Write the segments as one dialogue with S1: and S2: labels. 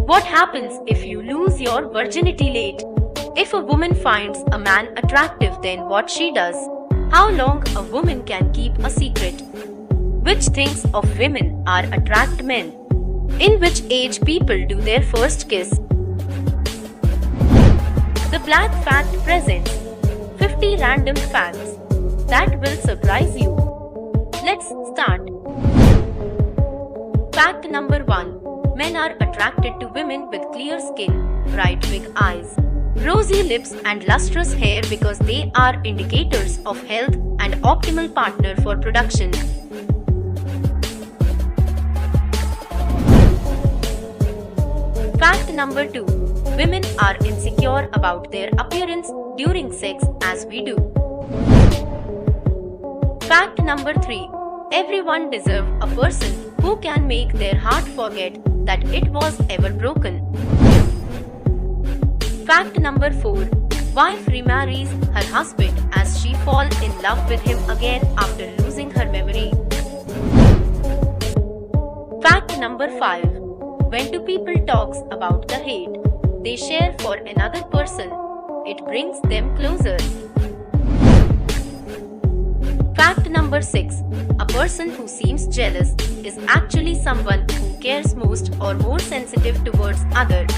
S1: What happens if you lose your virginity late? If a woman finds a man attractive, then what she does? How long a woman can keep a secret? Which things of women are attract men? In which age people do their first kiss? The Black Fact presents 50 random facts that will surprise you. Let's start. Fact number 1. Men are attracted to women with clear skin, bright big eyes, rosy lips and lustrous hair because they are indicators of health and optimal partner for production. Fact number 2. Women are insecure about their appearance during sex as we do. Fact number 3. Everyone deserves a person who can make their heart forget that it was ever broken. Fact number 4. Wife remarries her husband as she falls in love with him again after losing her memory. Fact number 5. When two people talk about the hate they share for another person, it brings them closer. Fact number 6. A person who seems jealous is actually someone who cares most or more sensitive towards others.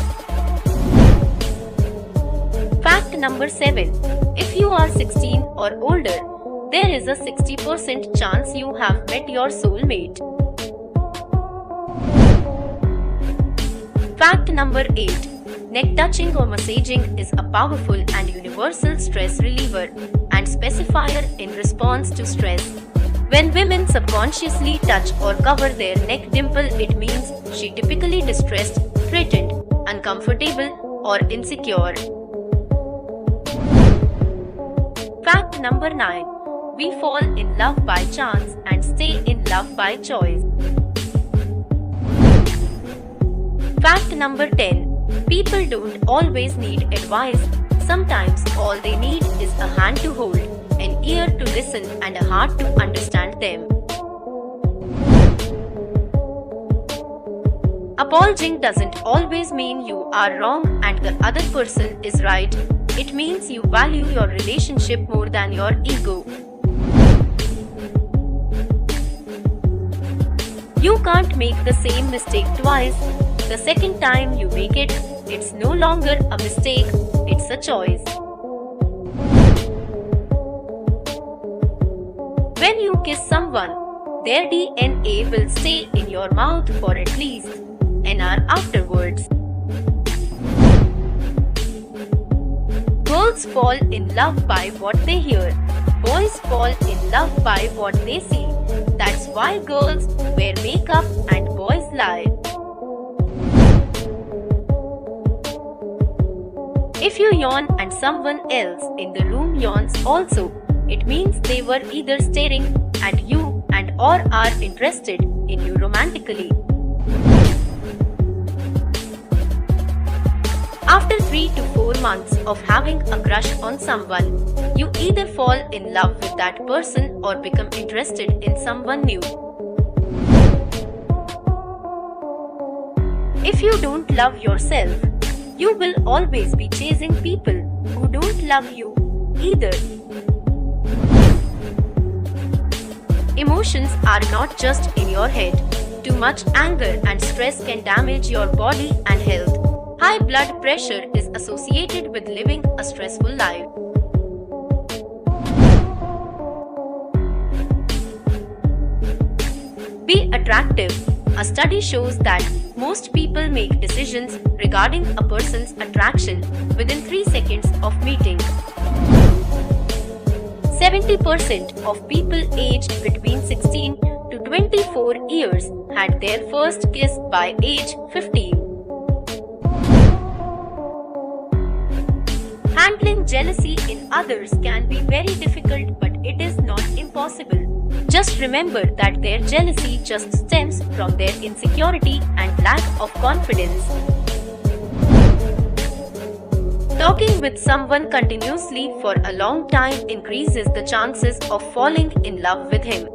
S1: Fact number 7. If you are 16 or older, there is a 60% chance you have met your soulmate. Fact number 8. Neck touching or massaging is a powerful and universal stress reliever and specifier in response to stress. When women subconsciously touch or cover their neck dimple, it means she typically distressed, threatened, uncomfortable, or insecure. Fact number 9. We fall in love by chance and stay in love by choice. Fact number 10. People don't always need advice. Sometimes all they need is a hand to hold, an ear to listen, and a heart to understand them. Apologizing doesn't always mean you are wrong and the other person is right. It means you value your relationship more than your ego. You can't make the same mistake twice. The second time you make it, it's no longer a mistake, it's a choice. When you kiss someone, their DNA will stay in your mouth for at least an hour afterwards. Girls fall in love by what they hear. Boys fall in love by what they see. That's why girls wear makeup and boys lie. If you yawn and someone else in the room yawns also, it means they were either staring at you and or are interested in you romantically. After 3 to 4 months of having a crush on someone, you either fall in love with that person or become interested in someone new. If you don't love yourself, you will always be chasing people who don't love you either. Emotions are not just in your head. Too much anger and stress can damage your body and health. High blood pressure is associated with living a stressful life. Be attractive. A study shows that most people make decisions regarding a person's attraction within 3 seconds of meeting. 70% of people aged between 16 to 24 years had their first kiss by age 15. Handling jealousy in others can be very difficult, but it is not impossible. Just remember that their jealousy just stems from their insecurity and lack of confidence. Talking with someone continuously for a long time increases the chances of falling in love with him.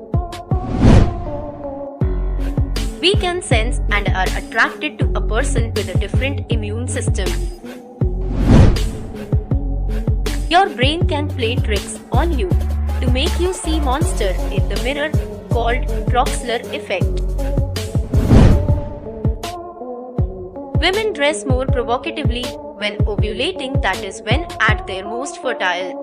S1: We can sense and are attracted to a person with a different immune system. Your brain can play tricks on you to make you see monster in the mirror, called Troxler effect. Women dress more provocatively when ovulating, that is when at their most fertile.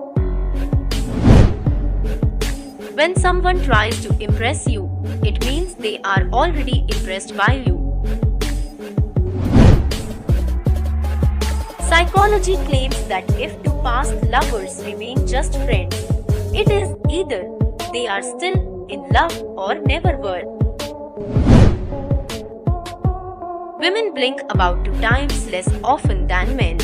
S1: When someone tries to impress you, it means they are already impressed by you. Psychology claims that if two past lovers remain just friends, it is either they are still in love or never were. Women blink about 2 times less often than men.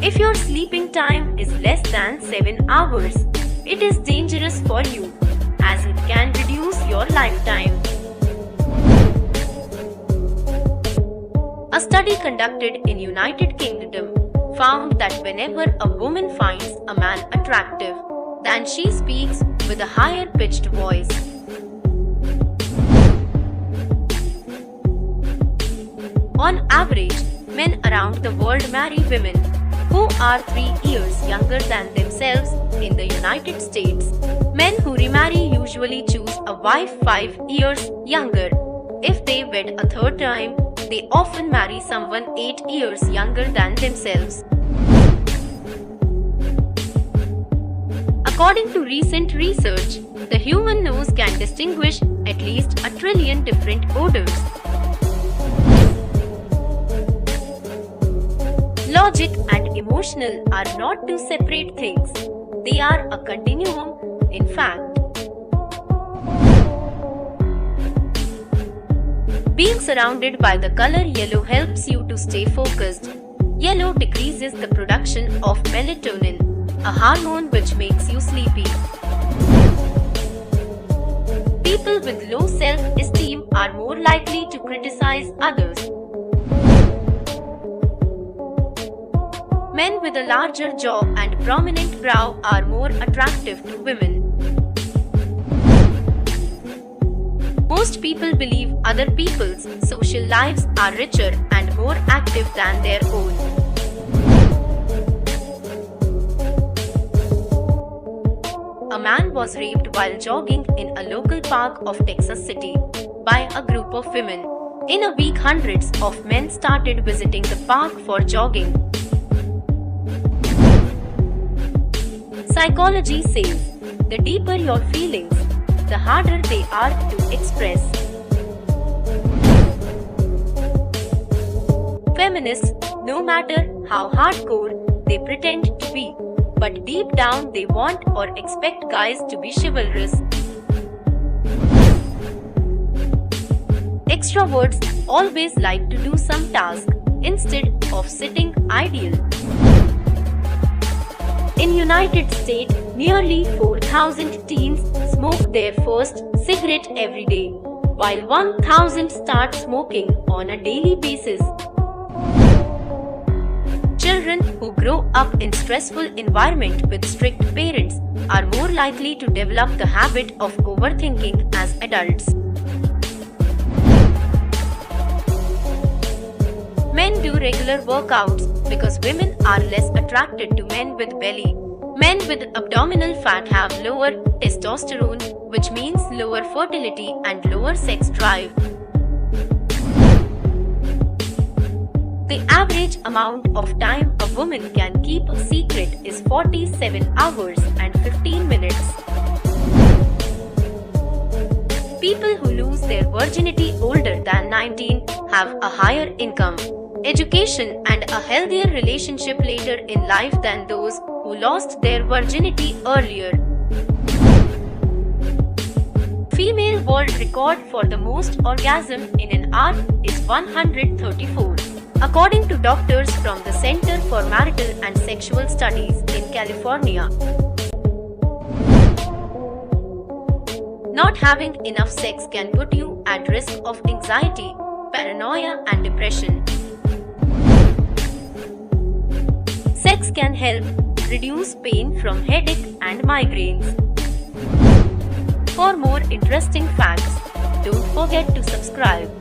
S1: If your sleeping time is less than 7 hours, it is dangerous for you, as it can reduce your lifetime. A study conducted in United Kingdom found that whenever a woman finds a man attractive, then she speaks with a higher pitched voice. On average, men around the world marry women who are 3 years younger than themselves. In the United States, men who remarry usually choose a wife 5 years younger. If they wed a third time, they often marry someone 8 years younger than themselves. According to recent research, the human nose can distinguish at least 1 trillion different odors. Logic and emotional are not two separate things. They are a continuum, in fact. Being surrounded by the color yellow helps you to stay focused. Yellow decreases the production of melatonin, a hormone which makes you sleepy. People with low self-esteem are more likely to criticize others. Men with a larger jaw and prominent brow are more attractive to women. Most people believe other people's social lives are richer and more active than their own. A man was raped while jogging in a local park of Texas City by a group of women. In a week, hundreds of men started visiting the park for jogging. Psychology says, the deeper your feelings, the harder they are to express. Feminists, no matter how hardcore they pretend to be, but deep down they want or expect guys to be chivalrous. Extroverts always like to do some task instead of sitting idle. In United States, nearly 4,000 teens smoke their first cigarette every day, while 1,000 start smoking on a daily basis. Children who grow up in stressful environment with strict parents are more likely to develop the habit of overthinking as adults. Men do regular workouts because women are less attracted to men with belly. Men with abdominal fat have lower testosterone, which means lower fertility and lower sex drive. The average amount of time a woman can keep a secret is 47 hours and 15 minutes. People who lose their virginity older than 19 have a higher income, education, and a healthier relationship later in life than those who lost their virginity earlier. Female world record for the most orgasm in an hour is 134. According to doctors from the Center for Marital and Sexual Studies in California. Not having enough sex can put you at risk of anxiety, paranoia, and depression. Sex can help reduce pain from headache and migraines. For more interesting facts, Don't forget to subscribe.